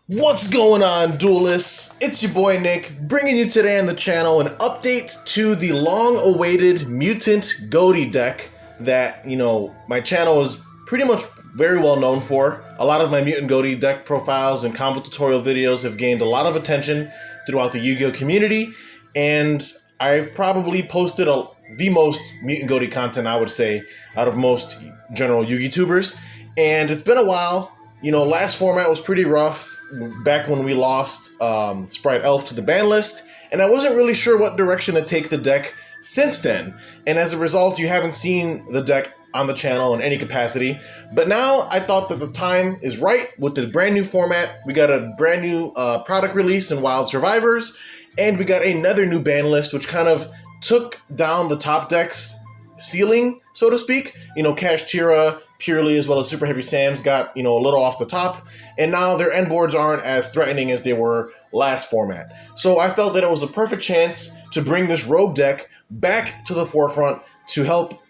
What's going on, duelists? It's your boy Nick, bringing you today on the channel an update to the long-awaited Mutant Ghoti deck that, my channel is pretty much very well known for. A lot of my Mutant Ghoti deck profiles and combo tutorial videos have gained a lot of attention throughout the Yu-Gi-Oh community, and I've probably posted the most Mutant Ghoti content, I would say, out of most general Yu-Gi tubers, and it's been a while. Last format was pretty rough back when we lost Sprite Elf to the ban list, and I wasn't really sure what direction to take the deck since then. And as a result, you haven't seen the deck on the channel in any capacity. But now I thought that the time is right with the brand new format. We got a brand new product release in Wild Survivors, and we got another new ban list, which kind of took down the top decks ceiling, so to speak. Cash Tira, Purely, as well as Super Heavy Sam's got, a little off the top, and now their end boards aren't as threatening as they were last format. So I felt that it was a perfect chance to bring this rogue deck back to the forefront to help,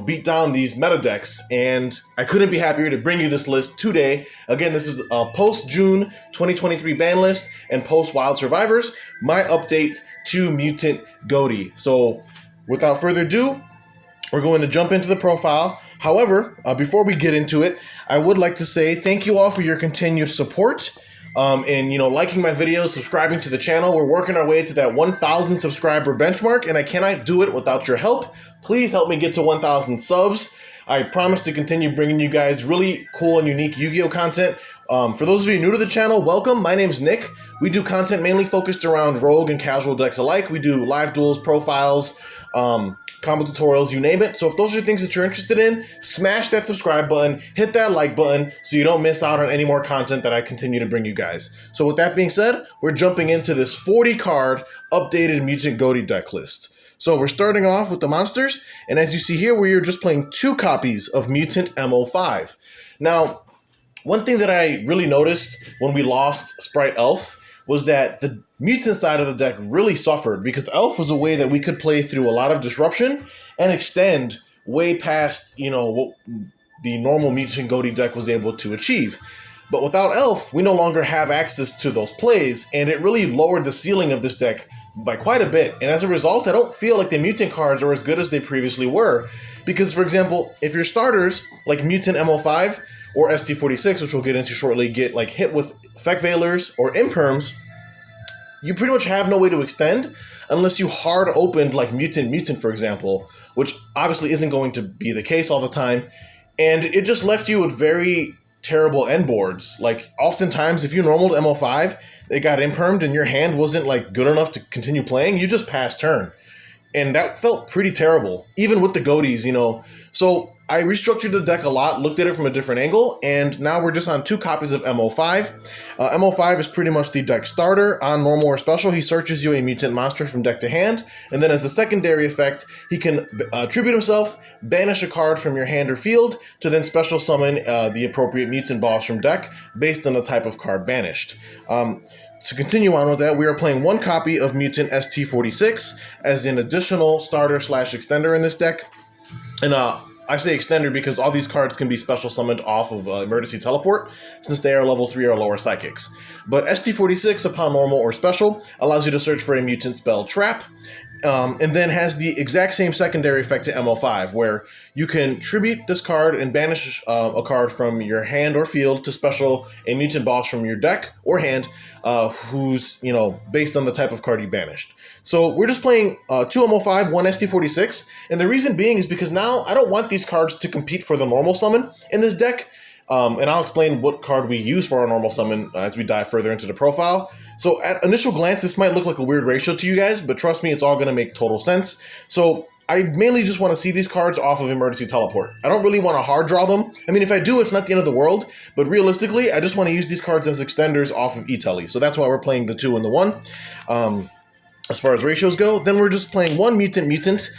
beat down these meta decks, and I couldn't be happier to bring you this list today. Again, this is a post-June 2023 ban list and post-Wild Survivors, my update to Mutant Ghoti. So without further ado, we're going to jump into the profile. However, before we get into it, I would like to say thank you all for your continued support and, liking my videos, subscribing to the channel. We're working our way to that 1,000 subscriber benchmark, and I cannot do it without your help. Please help me get to 1,000 subs. I promise to continue bringing you guys really cool and unique Yu-Gi-Oh content. For those of you new to the channel, welcome. My name's Nick. We do content mainly focused around rogue and casual decks alike. We do live duels, profiles, combo tutorials, you name it. So if those are things that you're interested in, smash that subscribe button, hit that like button so you don't miss out on any more content that I continue to bring you guys. So with that being said, we're jumping into this 40 card updated Mutant Ghoti deck list. So we're starting off with the monsters, and as you see here, we are just playing 2 copies of Mutant MO5. Now, one thing that I really noticed when we lost Sprite Elf was that the mutant side of the deck really suffered, because Elf was a way that we could play through a lot of disruption and extend way past, what the normal Mutant Ghoti deck was able to achieve. But without Elf, we no longer have access to those plays, and it really lowered the ceiling of this deck by quite a bit. And as a result, I don't feel like the mutant cards are as good as they previously were. Because, for example, if your starters, like Mutant MO5, or ST46, which we'll get into shortly, get hit with Effect Veilers or Imperms, you pretty much have no way to extend unless you hard opened Mutant, for example, which obviously isn't going to be the case all the time. And it just left you with very terrible end boards. Oftentimes, if you normaled MO5, it got Impermed and your hand wasn't good enough to continue playing, you just passed turn. And that felt pretty terrible, even with the Ghotis, So I restructured the deck a lot, looked at it from a different angle, and now we're just on 2 copies of MO5. MO5 is pretty much the deck starter. On normal or special, he searches you a mutant monster from deck to hand, and then as a secondary effect, he can tribute himself, banish a card from your hand or field, to then special summon the appropriate mutant boss from deck based on the type of card banished. To continue on with that, we are playing 1 copy of Mutant ST46 as an additional starter/extender in this deck. And I say extender because all these cards can be special summoned off of emergency teleport, since they are level 3 or lower psychics. But ST46, upon normal or special, allows you to search for a mutant spell trap, and then has the exact same secondary effect to MO5, where you can tribute this card and banish a card from your hand or field to special a mutant boss from your deck or hand, who's, based on the type of card you banished. So we're just playing 2 MO5, 1 ST46, and the reason being is because now I don't want these cards to compete for the normal summon in this deck, and I'll explain what card we use for our normal summon as we dive further into the profile. So at initial glance, this might look like a weird ratio to you guys, but trust me, it's all going to make total sense. So I mainly just want to see these cards off of emergency teleport. I don't really want to hard draw them. I mean, if I do, it's not the end of the world, but realistically, I just want to use these cards as extenders off of E-Tele. So that's why we're playing the 2 and the 1. As far as ratios go, then we're just playing 1 mutant.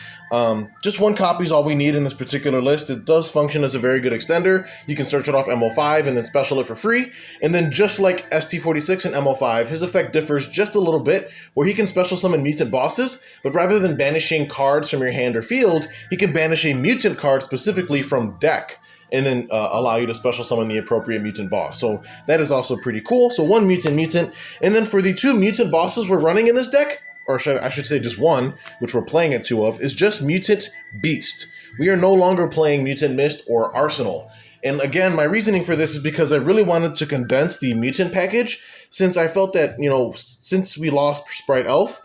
Just 1 copy is all we need in this particular list. It does function as a very good extender. You can search it off MO5 and then special it for free. And then just like ST46 and MO5, his effect differs just a little bit, where he can special summon mutant bosses, but rather than banishing cards from your hand or field, he can banish a mutant card specifically from deck. and then allow you to special summon the appropriate mutant boss. So that is also pretty cool. So one mutant. And then for the 2 mutant bosses we're running in this deck, or I should say just one, which we're playing at 2 of, is just Mutant Beast. We are no longer playing Mutant Mist or Arsenal. And again, my reasoning for this is because I really wanted to condense the mutant package, since I felt that, since we lost Sprite Elf,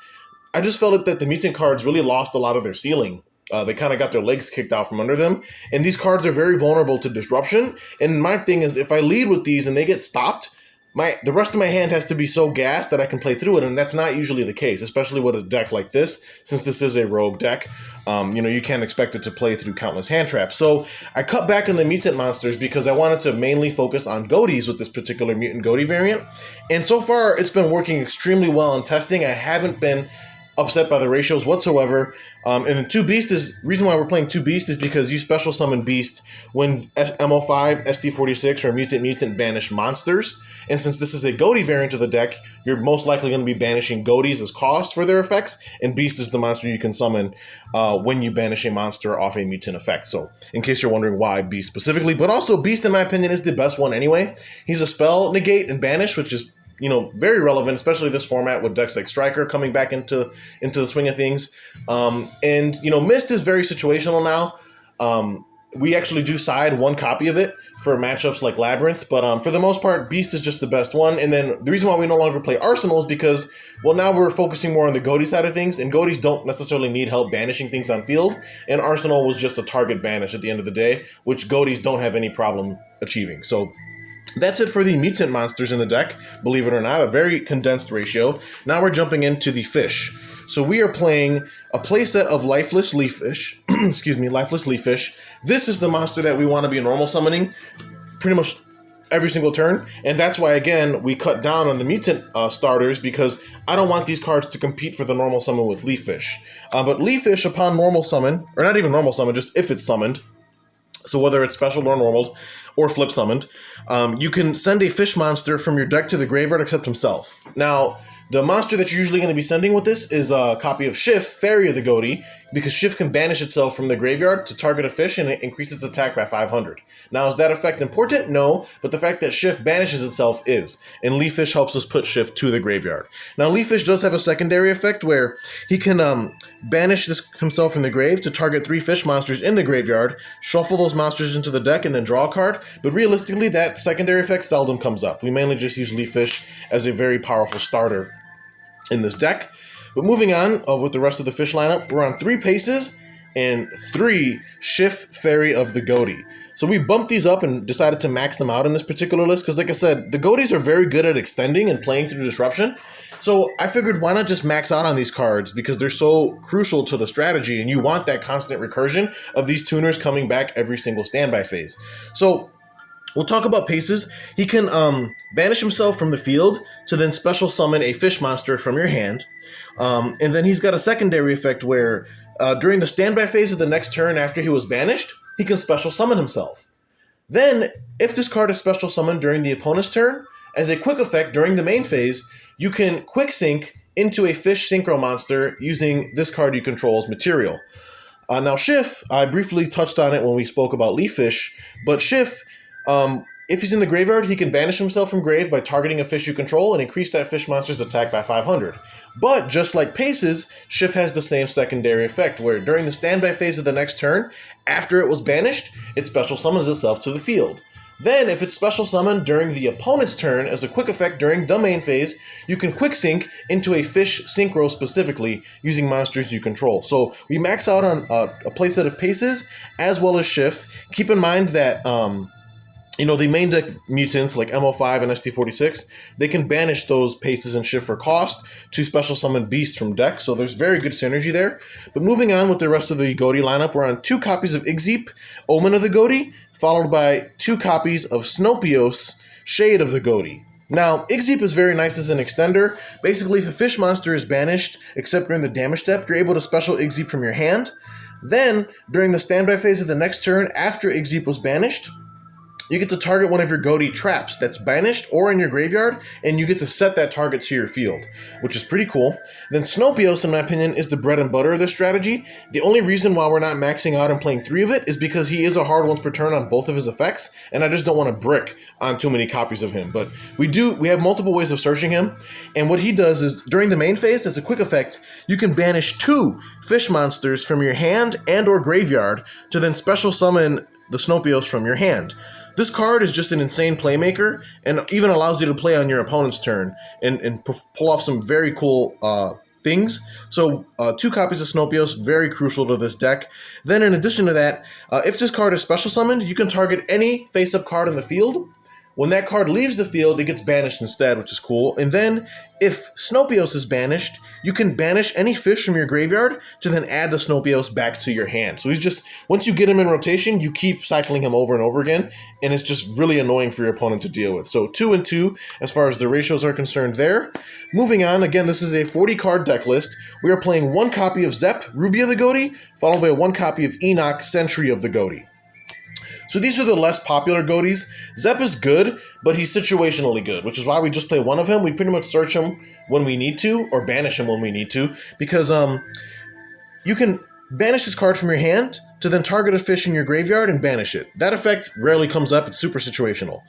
I just felt that the mutant cards really lost a lot of their ceiling. They kind of got their legs kicked out from under them. And these cards are very vulnerable to disruption. And my thing is, if I lead with these and they get stopped, the rest of my hand has to be so gassed that I can play through it, and that's not usually the case, especially with a deck like this, since this is a rogue deck. You can't expect it to play through countless hand traps. So I cut back on the mutant monsters because I wanted to mainly focus on Ghotis with this particular Mutant Ghoti variant. And so far, it's been working extremely well in testing. I haven't been upset by the ratios whatsoever. And the 2 Beast reason why we're playing 2 Beast is because you special summon Beast when MO5, ST46, or Mutant banish monsters. And since this is a Ghoti variant of the deck, you're most likely going to be banishing Ghotis as cost for their effects, and Beast is the monster you can summon when you banish a monster off a mutant effect. So, in case you're wondering why Beast specifically, but also Beast, in my opinion, is the best one anyway. He's a spell, negate, and banish, which is very relevant, especially this format with decks like Striker coming back into the swing of things. And Mist is very situational now. We actually do side one copy of it for matchups like Labyrinth, but for the most part, Beast is just the best one. And then the reason why we no longer play Arsenal is because, well, now we're focusing more on the Ghoti side of things, and Ghotis don't necessarily need help banishing things on field, and Arsenal was just a target banish at the end of the day, which Ghotis don't have any problem achieving. So that's it for the mutant monsters in the deck, believe it or not, a very condensed ratio. Now we're jumping into the fish. So we are playing a playset of Lifeless Leaf Fish. Lifeless Leaf Fish. This is the monster that we want to be normal summoning pretty much every single turn. And that's why, again, we cut down on the mutant starters, because I don't want these cards to compete for the normal summon with Leaf Fish. But Leaf Fish, upon normal summon, or not even normal summon, just if it's summoned, so whether it's special or normal or flip summoned, you can send a fish monster from your deck to the graveyard except himself. Now, the monster that you're usually going to be sending with this is a copy of Shift, Fairy of the Ghoti, because Shift can banish itself from the graveyard to target a fish and it increases its attack by 500. Now, is that effect important? No, but the fact that Shift banishes itself is, and Leaf Fish helps us put Shift to the graveyard. Now, Leaf Fish does have a secondary effect where he can banish himself from the grave to target 3 fish monsters in the graveyard, shuffle those monsters into the deck, and then draw a card, but realistically, that secondary effect seldom comes up. We mainly just use Leaf Fish as a very powerful starter in this deck. But moving on with the rest of the fish lineup, we're on 3 Paces and 3 Shift Fairy of the Ghoti. So we bumped these up and decided to max them out in this particular list because, like I said, the Ghotis are very good at extending and playing through disruption. So I figured, why not just max out on these cards, because they're so crucial to the strategy and you want that constant recursion of these tuners coming back every single standby phase. So we'll talk about Paces. He can banish himself from the field to then special summon a fish monster from your hand. And then he's got a secondary effect where during the standby phase of the next turn after he was banished, he can special summon himself. Then, if this card is special summoned during the opponent's turn, as a quick effect during the main phase, you can quick sync into a fish synchro monster using this card you control as material. Now Schiff, I briefly touched on it when we spoke about Leaf Fish, but Schiff, if he's in the graveyard, he can banish himself from grave by targeting a fish you control and increase that fish monster's attack by 500. But just like Paces, Schiff has the same secondary effect, where during the standby phase of the next turn, after it was banished, it special summons itself to the field. Then, if it's special summoned during the opponent's turn as a quick effect during the main phase, you can quick sync into a fish synchro specifically using monsters you control. So we max out on a playset of Paces as well as Schiff. Keep in mind that the main deck mutants like MO5 and ST46, they can banish those Paces and Shift for cost to special summon beasts from deck, so there's very good synergy there. But moving on with the rest of the Ghoti lineup, we're on 2 copies of Igzeep, Omen of the Ghoti, followed by 2 copies of Snopios, Shade of the Ghoti. Now, Igzeep is very nice as an extender. Basically, if a fish monster is banished, except during the damage step, you're able to special Igzeep from your hand. Then, during the standby phase of the next turn after Igzeep was banished, you get to target one of your Ghoti traps that's banished or in your graveyard, and you get to set that target to your field, which is pretty cool. Then Snopios, in my opinion, is the bread and butter of this strategy. The only reason why we're not maxing out and playing 3 of it is because he is a hard once per turn on both of his effects, and I just don't want to brick on too many copies of him. But we have multiple ways of searching him, and what he does is, during the main phase, as a quick effect, you can banish 2 fish monsters from your hand and or graveyard to then special summon the Snopios from your hand. This card is just an insane playmaker and even allows you to play on your opponent's turn and pull off some very cool things. So 2 copies of Snopios, very crucial to this deck. Then in addition to that, if this card is special summoned, you can target any face-up card in the field. When that card leaves the field, it gets banished instead, which is cool. And then, if Snopios is banished, you can banish any fish from your graveyard to then add the Snopios back to your hand. So he's just, once you get him in rotation, you keep cycling him over and over again, and it's just really annoying for your opponent to deal with. So 2 and 2, as far as the ratios are concerned there. Moving on, again, this is a 40-card deck list. We are playing 1 copy of Zep, Ruby of the Ghoti, followed by 1 copy of Enoch, Sentry of the Ghoti. So these are the less popular Ghotis. Zep is good, but he's situationally good, which is why we just play 1 of him. We pretty much search him when we need to, or banish him when we need to, because you can banish this card from your hand to then target a fish in your graveyard and banish it. That effect rarely comes up. It's super situational.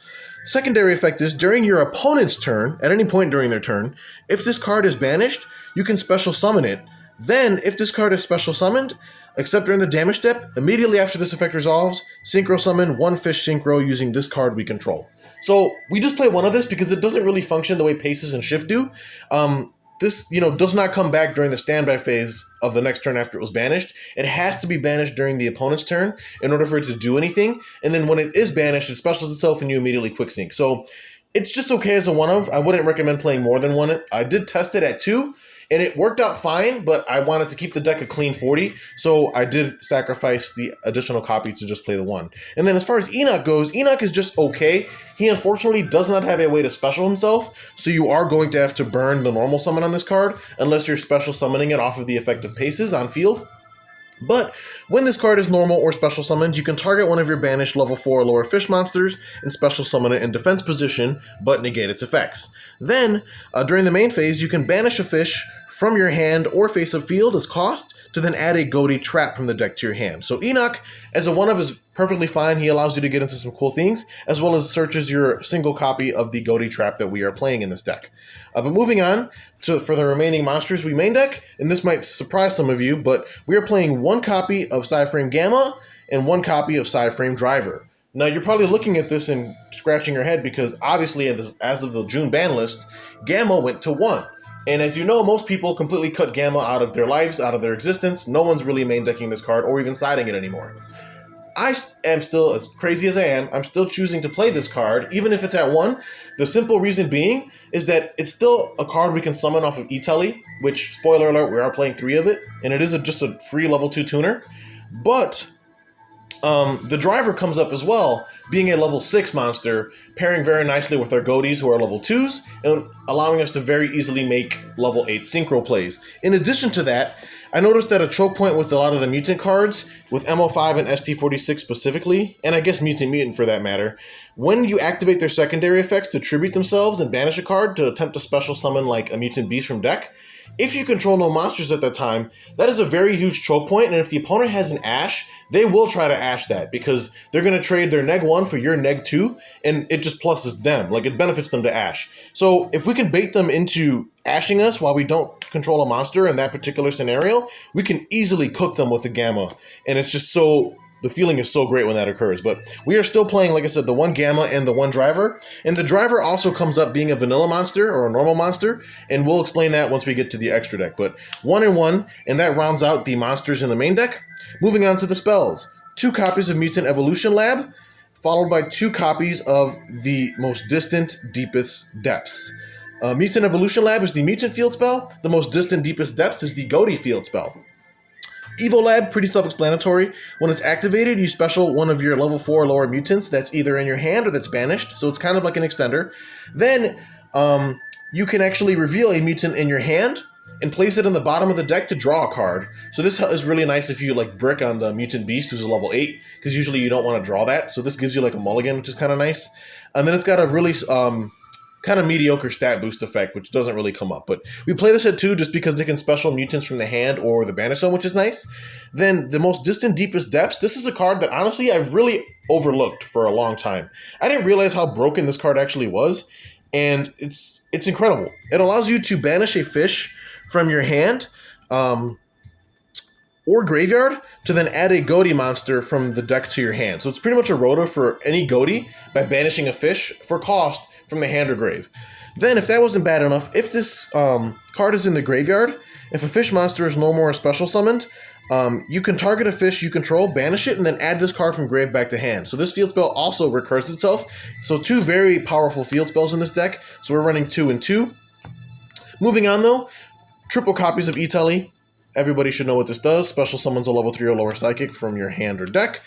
Secondary effect is, during your opponent's turn, at any point during their turn, if this card is banished, you can special summon it. Then, if this card is special summoned, except during the damage step, immediately after this effect resolves, synchro summon 1 fish synchro using this card we control. So we just play 1 of this because it doesn't really function the way Paces and Shift do. This, does not come back during the standby phase of the next turn after it was banished. It has to be banished during the opponent's turn in order for it to do anything. And then when it is banished, it specials itself and you immediately quick sync. So it's just okay as a 1 of. I wouldn't recommend playing more than 1. I did test it at 2. And it worked out fine, but I wanted to keep the deck a clean 40, so I did sacrifice the additional copy to just play the 1. And then as far as Enoch goes, Enoch is just okay. He unfortunately does not have a way to special himself, so you are going to have to burn the normal summon on this card, unless you're special summoning it off of the effective Paces on field. But when this card is normal or special summoned, you can target one of your banished level 4 or lower fish monsters and special summon it in defense position, but negate its effects. Then, during the main phase, you can banish a fish from your hand or face-up field as cost to then add a Ghoti trap from the deck to your hand. So Enoch, as a 1 of, is perfectly fine. He allows you to get into some cool things, as well as searches your single copy of the Ghoti trap that we are playing in this deck. But moving on for the remaining monsters we main deck, and this might surprise some of you, but we are playing 1 copy of Psyframe Gamma and 1 copy of Psyframe Driver. Now, you're probably looking at this and scratching your head because obviously, as of the June ban list, Gamma went to 1. And as you know, most people completely cut Gamma out of their lives, out of their existence. No one's really main decking this card or even siding it anymore. I am still, as crazy as I am, I'm still choosing to play this card, even if it's at 1. The simple reason being is that it's still a card we can summon off of E-Telly, which, spoiler alert, we are playing 3 of it, and it is just a free level 2 tuner. But the driver comes up as well, being a level 6 monster, pairing very nicely with our Ghotis who are level 2s, and allowing us to very easily make level 8 synchro plays. In addition to that, I noticed that a choke point with a lot of the mutant cards, with MO5 and ST46 specifically, and I guess Mutant for that matter, when you activate their secondary effects to tribute themselves and banish a card to attempt to special summon like a Mutant Beast from deck, if you control no monsters at that time, that is a very huge choke point, and if the opponent has an Ash, they will try to Ash that, because they're going to trade their neg 1 for your neg 2, and it just pluses them, like it benefits them to Ash. So if we can bait them into Ashing us while we don't control a monster in that particular scenario, we can easily cook them with the Gamma, and it's just so... the feeling is so great when that occurs. But we are still playing, like I said, the 1 Gamma and the 1 Driver. And the Driver also comes up being a vanilla monster or a normal monster. And we'll explain that once we get to the extra deck. But 1 and 1, and that rounds out the monsters in the main deck. Moving on to the spells. 2 copies of Mutant Evolution Lab, followed by 2 copies of the Most Distant, Deepest Depths. Mutant Evolution Lab is the Mutant field spell. The Most Distant, Deepest Depths is the Ghoti field spell. Evo Lab, pretty self-explanatory. When it's activated, you special one of your level 4 or lower mutants that's either in your hand or that's banished, so it's kind of like an extender. Then you can actually reveal a mutant in your hand, and place it in the bottom of the deck to draw a card. So this is really nice if you like brick on the Mutant Beast, who's a level 8, because usually you don't want to draw that. So this gives you like a mulligan, which is kind of nice. And then it's got a really kind of mediocre stat boost effect, which doesn't really come up. But we play this at 2 just because they can special mutants from the hand or the banish zone, which is nice. Then the Most Distant Deepest Depths. This is a card that honestly I've really overlooked for a long time. I didn't realize how broken this card actually was, and it's incredible. It allows you to banish a fish from your hand or graveyard to then add a Ghoti monster from the deck to your hand. So it's pretty much a rota for any Ghoti by banishing a fish for cost from the hand or grave. Then, if that wasn't bad enough, if this card is in the graveyard, if a fish monster is no more special summoned, you can target a fish you control, banish it, and then add this card from grave back to hand. So this field spell also recurs itself. So 2 very powerful field spells in this deck. So we're running 2 and 2. Moving on though, triple copies of Italy. Everybody should know what this does. Special summons a level 3 or lower psychic from your hand or deck.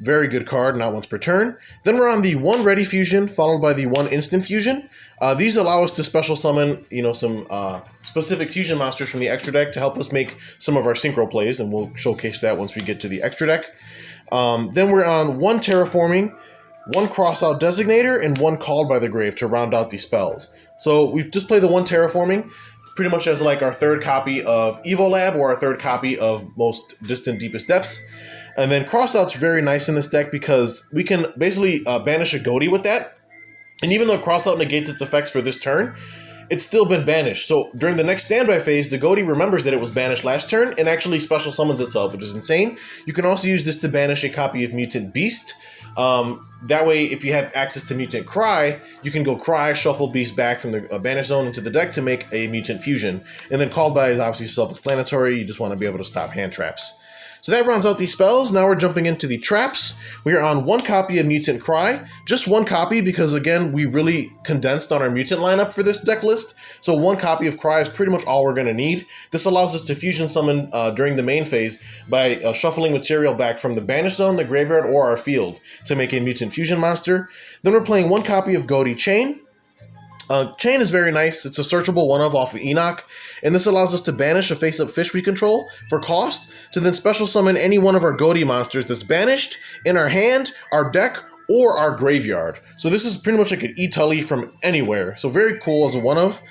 Very good card, not once per turn. Then we're on the 1 ready fusion, followed by the 1 instant fusion. These allow us to special summon, some specific fusion monsters from the extra deck to help us make some of our synchro plays, and we'll showcase that once we get to the extra deck. Then we're on 1 terraforming, 1 crossout designator, and 1 called by the grave to round out the spells. So we've just played the 1 terraforming, pretty much as like our 3rd copy of Evo Lab or our 3rd copy of Most Distant Deepest Depths. And then crossout's very nice in this deck because we can basically banish a Ghoti with that. And even though crossout negates its effects for this turn, it's still been banished. So during the next standby phase, the Ghoti remembers that it was banished last turn and actually special summons itself, which is insane. You can also use this to banish a copy of Mutant Beast. That way, if you have access to Mutant Cry, you can go Cry, shuffle Beast back from the banish zone into the deck to make a Mutant Fusion. And then called by is obviously self-explanatory. You just want to be able to stop hand traps. So that rounds out these spells. Now we're jumping into the traps. We are on 1 copy of Mutant Cry. Just 1 copy because, again, we really condensed on our mutant lineup for this deck list. So 1 copy of Cry is pretty much all we're going to need. This allows us to fusion summon during the main phase by shuffling material back from the banish zone, the graveyard, or our field to make a mutant fusion monster. Then we're playing 1 copy of Ghoti Chain. Chain is very nice. It's a searchable one-of off of Enoch, and this allows us to banish a face-up fish we control for cost to then special summon any one of our Ghoti monsters that's banished in our hand, our deck, or our graveyard. So this is pretty much like an E-Tully from anywhere. So very cool as a one-of,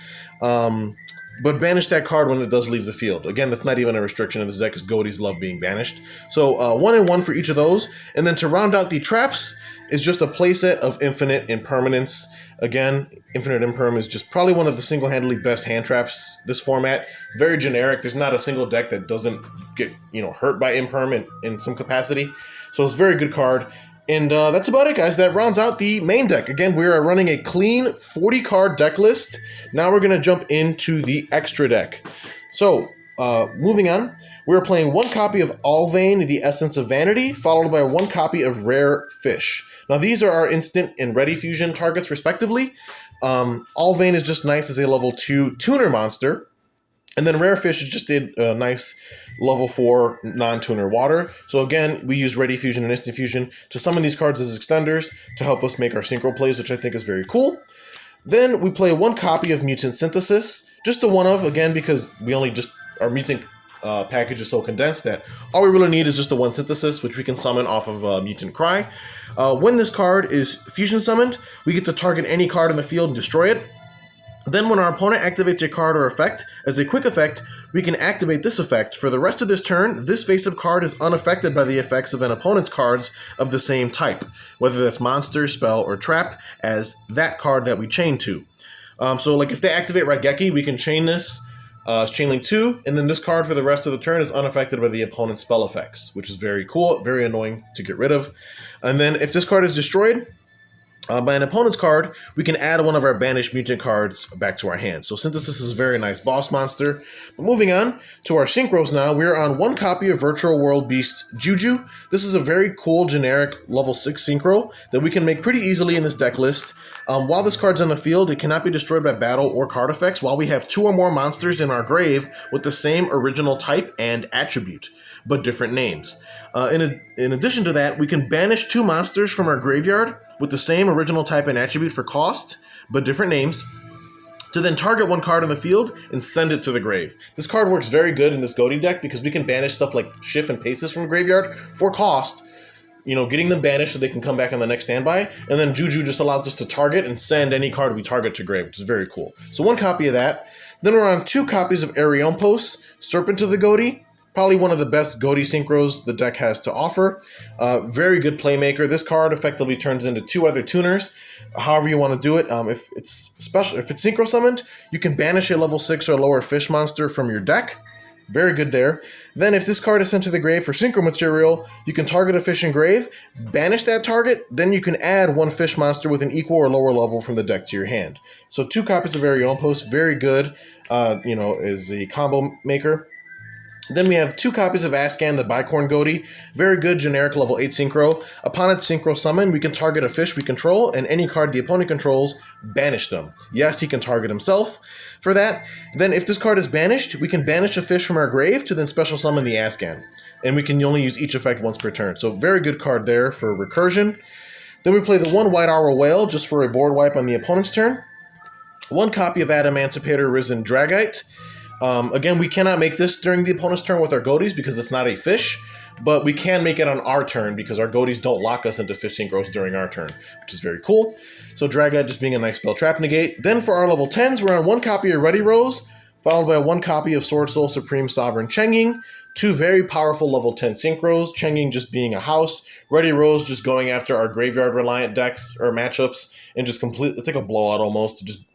but banish that card when it does leave the field. Again, that's not even a restriction in this deck because Ghotis love being banished. So 1 and 1 for each of those, and then to round out the traps is just a playset of Infinite Impermanence. Again, Infinite Imperm is just probably one of the single-handedly best hand traps this format. It's very generic. There's not a single deck that doesn't get hurt by Imperm in some capacity. So it's a very good card. And that's about it, guys. That rounds out the main deck. Again, we are running a clean 40-card deck list. Now we're going to jump into the extra deck. So, moving on, we're playing 1 copy of Alvain, the Essence of Vanity, followed by 1 copy of Rare Fish. Now, these are our instant and ready fusion targets, respectively. Alvain is just nice as a level 2 tuner monster. And then Rare Fish is just a nice level 4 non-tuner water. So again, we use ready fusion and instant fusion to summon these cards as extenders to help us make our synchro plays, which I think is very cool. Then we play 1 copy of Mutant Synthesis, just a one-of, again, because we only our mutant package is so condensed that all we really need is just the 1 synthesis, which we can summon off of Mutant Cry. When this card is fusion summoned, we get to target any card in the field and destroy it. Then when our opponent activates a card or effect, as a quick effect, we can activate this effect. For the rest of this turn, this face-up card is unaffected by the effects of an opponent's cards of the same type, whether that's monster, spell, or trap, as that card that we chain to. So like if they activate Raigeki, we can chain this. It's chain link 2, and then this card for the rest of the turn is unaffected by the opponent's spell effects, which is very cool, very annoying to get rid of. And then if this card is destroyed by an opponent's card, we can add one of our banished mutant cards back to our hand. So Synthesis is a very nice boss monster. But moving on to our synchros now, we're on 1 copy of Virtual World Beast Juju. This is a very cool generic level 6 synchro that we can make pretty easily in this deck list. While this card's on the field, it cannot be destroyed by battle or card effects while we have 2 or more monsters in our grave with the same original type and attribute, but different names. In addition to that, we can banish 2 monsters from our graveyard with the same original type and attribute for cost, but different names, to then target one card on the field and send it to the grave. This card works very good in this Ghoti deck because we can banish stuff like Shift and Paces from the graveyard for cost, you know, getting them banished so they can come back on the next standby, and then Juju just allows us to target and send any card we target to grave, which is very cool. So one copy of that. Then we're on 2 copies of Ariompo's Serpent of the Ghoti. Probably one of the best Dino Synchros the deck has to offer. Very good playmaker. This card effectively turns into 2 other tuners, however you want to do it. If it's synchro summoned, you can banish a level 6 or lower fish monster from your deck. Very good there. Then if this card is sent to the grave for synchro material, you can target a fish in grave, banish that target, then you can add 1 fish monster with an equal or lower level from the deck to your hand. So 2 copies of Ariompo's, very good, you know, is a combo maker. Then we have 2 copies of Ascan, the Bicorn Ghoti. Very good generic level 8 synchro. Upon its synchro summon, we can target a fish we control, and any card the opponent controls, banish them. Yes, he can target himself for that. Then if this card is banished, we can banish a fish from our grave to then special summon the Ascan. And we can only use each effect once per turn. So very good card there for recursion. Then we play the 1 White Aura Whale just for a board wipe on the opponent's turn. 1 copy of Adamancipator Risen Dragite. Again, we cannot make this during the opponent's turn with our Ghotis because it's not a fish, but we can make it on our turn because our Ghotis don't lock us into fish synchros during our turn, which is very cool. So Dragite just being a nice spell trap negate. Then for our level 10s, we're on 1 copy of Ready Rose, followed by 1 copy of Sword Soul Supreme Sovereign Chenging, 2 very powerful level 10 synchros, Chenging just being a house, Ready Rose just going after our graveyard reliant decks or matchups, and just it's like a blowout almost, just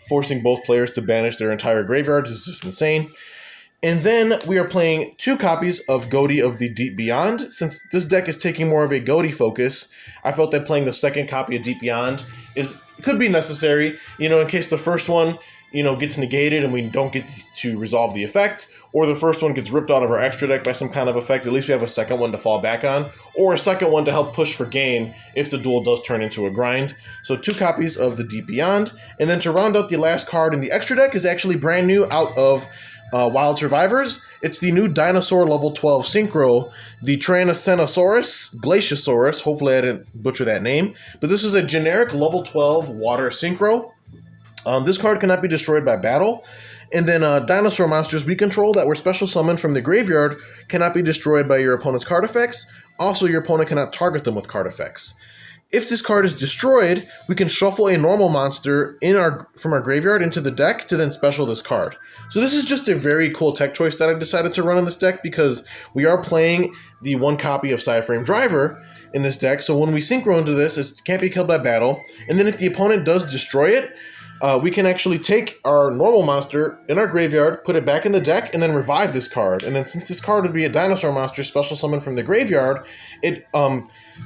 forcing both players to banish their entire graveyards is just insane. And then we are playing 2 copies of Ghoti of the Deep Beyond. Since this deck is taking more of a Ghoti focus, I felt that playing the second copy of Deep Beyond could be necessary, you know, in case the first one, you know, gets negated and we don't get to resolve the effect, or the first one gets ripped out of our extra deck by some kind of effect. At least we have a second one to fall back on, or a second one to help push for game if the duel does turn into a grind. So 2 copies of the Deep Beyond. And then to round out the last card in the extra deck is actually brand new out of Wild Survivors. It's the new Dinosaur level 12 Synchro, the Tyrannosaurus Glaciosaurus. Hopefully I didn't butcher that name. But this is a generic level 12 water Synchro. This card cannot be destroyed by battle. And then dinosaur monsters we control that were special summoned from the graveyard cannot be destroyed by your opponent's card effects. Also, your opponent cannot target them with card effects. If this card is destroyed, we can shuffle a normal monster from our graveyard into the deck to then special this card. So this is just a very cool tech choice that I decided to run in this deck because we are playing the 1 copy of Psyframe Driver in this deck. So when we synchro into this, it can't be killed by battle. And then if the opponent does destroy it, we can actually take our normal monster in our graveyard, put it back in the deck, and then revive this card. And then since this card would be a dinosaur monster special summon from the graveyard, it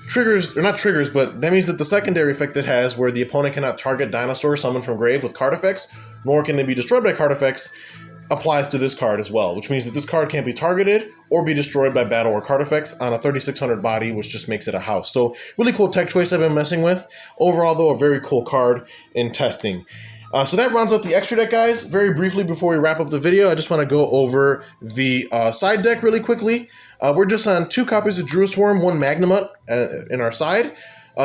triggers, or not triggers, but that means that the secondary effect it has, where the opponent cannot target dinosaur summoned from grave with card effects, nor can they be destroyed by card effects, applies to this card as well, which means that this card can't be targeted or be destroyed by battle or card effects on a 3600 body, which just makes it a house. So really cool tech choice I've been messing with. Overall, though, a very cool card in testing. So that rounds out the extra deck, guys. Very briefly, before we wrap up the video, I just want to go over the side deck really quickly. We're just on 2 copies of Druid Swarm, 1 Magnamut in our side,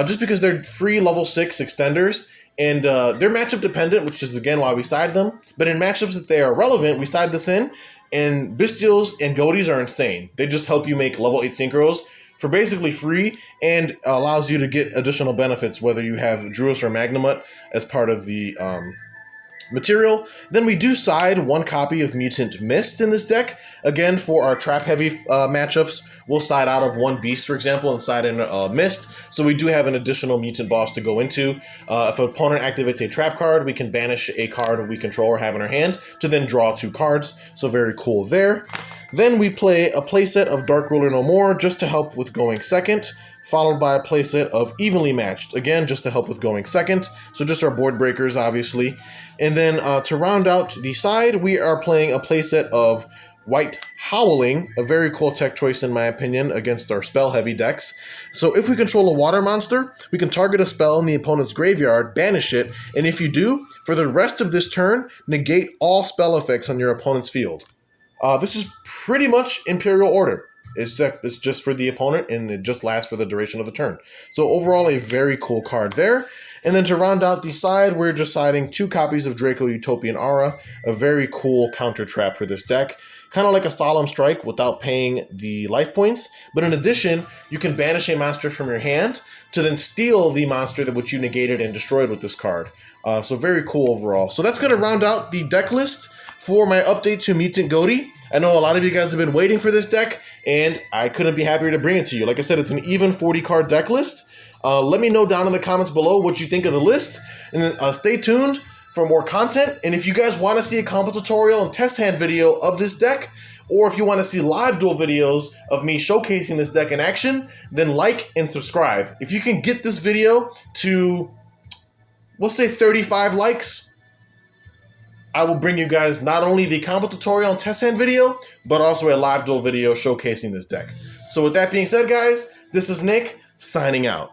just because they're free level 6 extenders. And they're matchup dependent, which is, again, why we side them. But in matchups that they are relevant, we side this in. And Bestials and Ghotis are insane. They just help you make level 8 synchros for basically free and allows you to get additional benefits, whether you have Druis or Magnamut as part of the material. Then we do side 1 copy of Mutant Mist in this deck. Again, for our trap-heavy matchups, we'll side out of 1 Beast, for example, and side in Mist. So we do have an additional Mutant boss to go into. If an opponent activates a trap card, we can banish a card we control or have in our hand to then draw 2 cards. So very cool there. Then we play a playset of Dark Ruler No More just to help with going second, followed by a playset of Evenly Matched, again, just to help with going second. So just our board breakers, obviously. And then to round out the side, we are playing a playset of White Howling, a very cool tech choice in my opinion against our spell-heavy decks. So if we control a water monster, we can target a spell in the opponent's graveyard, banish it, and if you do, for the rest of this turn, negate all spell effects on your opponent's field. This is pretty much Imperial Order. It's just for the opponent, and it just lasts for the duration of the turn. So overall, a very cool card there. And then to round out the side, we're just siding 2 copies of Draco Utopian Aura, a very cool counter trap for this deck. Kind of like a Solemn Strike without paying the life points. But in addition, you can banish a monster from your hand to then steal the monster that which you negated and destroyed with this card. So very cool overall. So that's going to round out the deck list for my update to Mutant Ghoti. I know a lot of you guys have been waiting for this deck, and I couldn't be happier to bring it to you. Like I said, it's an even 40 card deck list. Let me know down in the comments below what you think of the list, and then stay tuned for more content. And if you guys want to see a combo tutorial and test hand video of this deck, or if you want to see live duel videos of me showcasing this deck in action, then like and subscribe. If you can get this video to, let's say 35 likes, I will bring you guys not only the combo tutorial and test hand video, but also a live duel video showcasing this deck. So with that being said, guys, this is Nick signing out.